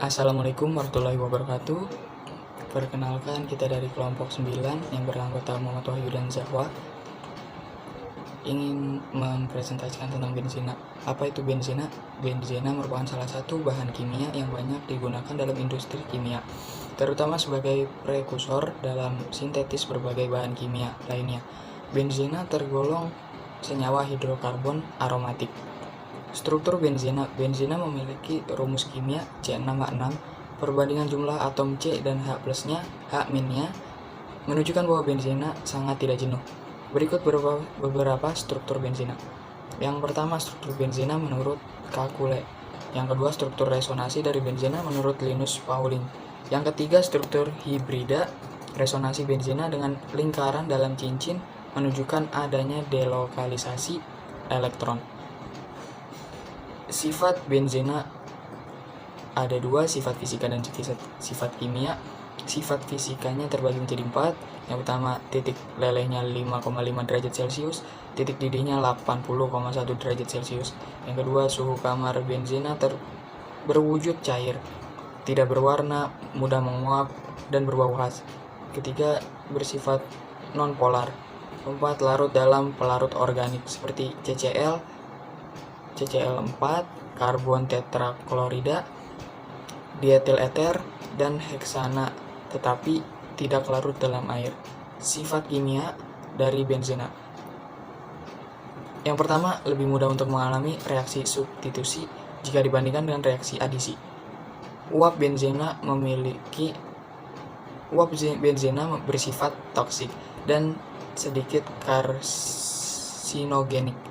Assalamualaikum warahmatullahi wabarakatuh. Perkenalkan, kita dari kelompok 9 yang beranggota Muhammad Wahyu dan Zahwa ingin mempresentasikan tentang benzena. Apa itu benzena? Benzena merupakan salah satu bahan kimia yang banyak digunakan dalam industri kimia, terutama sebagai prekursor dalam sintetis berbagai bahan kimia lainnya. Benzena tergolong senyawa hidrokarbon aromatik. Struktur benzena. Benzena memiliki rumus kimia C6H6. Perbandingan jumlah atom C dan H plusnya, H minnya menunjukkan bahwa benzena sangat tidak jenuh. Berikut beberapa struktur benzena. Yang pertama, struktur benzena menurut Kakule. Yang kedua, struktur resonansi dari benzena menurut Linus Pauling. Yang ketiga, struktur hibrida. Resonansi benzena dengan lingkaran dalam cincin menunjukkan adanya delokalisasi elektron. Sifat benzena ada dua, sifat fisika dan sifat kimia. Sifat fisikanya terbagi menjadi 4. Yang pertama, titik lelehnya 5,5 derajat Celcius, titik didihnya 80,1 derajat Celcius. Yang kedua, suhu kamar benzena berwujud cair, tidak berwarna, mudah menguap, dan berbau khas. Ketiga, bersifat non-polar. Keempat, larut dalam pelarut organik seperti CCl4, karbon tetraklorida, dietil eter, dan heksana, tetapi tidak larut dalam air. Sifat kimia dari benzena. Yang pertama, lebih mudah untuk mengalami reaksi substitusi jika dibandingkan dengan reaksi adisi. Uap benzena bersifat toksik dan sedikit karsinogenik.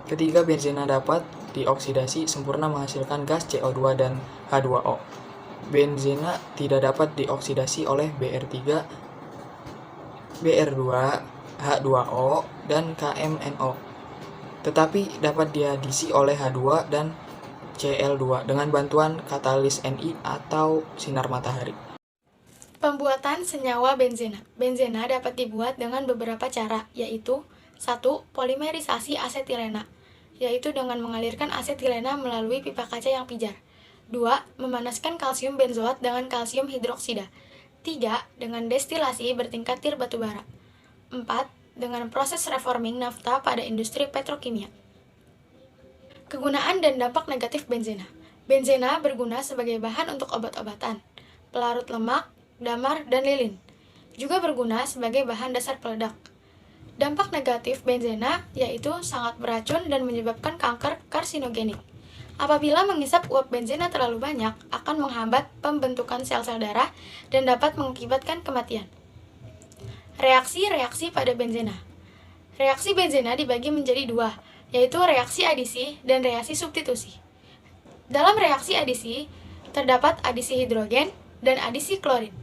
Ketiga, benzena dapat dioksidasi sempurna menghasilkan gas CO2 dan H2O. Benzena tidak dapat dioksidasi oleh Br3, Br2, H2O, dan KMNO, tetapi dapat diadisi oleh H2 dan Cl2 dengan bantuan katalis Ni atau sinar matahari. Pembuatan senyawa benzena. Benzena dapat dibuat dengan beberapa cara, yaitu 1. Polimerisasi asetilena, yaitu dengan mengalirkan asetilena melalui pipa kaca yang pijar. 2. Memanaskan kalsium benzoat dengan kalsium hidroksida. 3. Dengan destilasi bertingkat tir batubara. 4. Dengan proses reforming nafta pada industri petrokimia. Kegunaan dan dampak negatif benzena. Benzena berguna sebagai bahan untuk obat-obatan, pelarut lemak, damar, dan lilin. Juga berguna sebagai bahan dasar peledak. Dampak negatif benzena yaitu sangat beracun dan menyebabkan kanker karsinogenik. Apabila menghisap uap benzena terlalu banyak, akan menghambat pembentukan sel-sel darah dan dapat mengakibatkan kematian. Reaksi-reaksi pada benzena. Reaksi benzena dibagi menjadi dua, yaitu reaksi adisi dan reaksi substitusi. Dalam reaksi adisi, terdapat adisi hidrogen dan adisi klorin.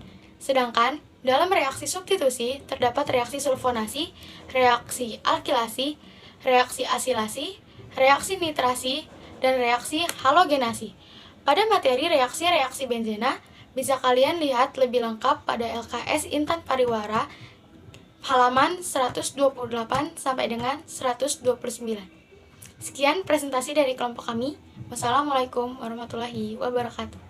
Sedangkan dalam reaksi substitusi, terdapat reaksi sulfonasi, reaksi alkilasi, reaksi asilasi, reaksi nitrasi, dan reaksi halogenasi. Pada materi reaksi-reaksi benzena, bisa kalian lihat lebih lengkap pada LKS Intan Pariwara, halaman 128 sampai dengan 129. Sekian presentasi dari kelompok kami. Wassalamualaikum warahmatullahi wabarakatuh.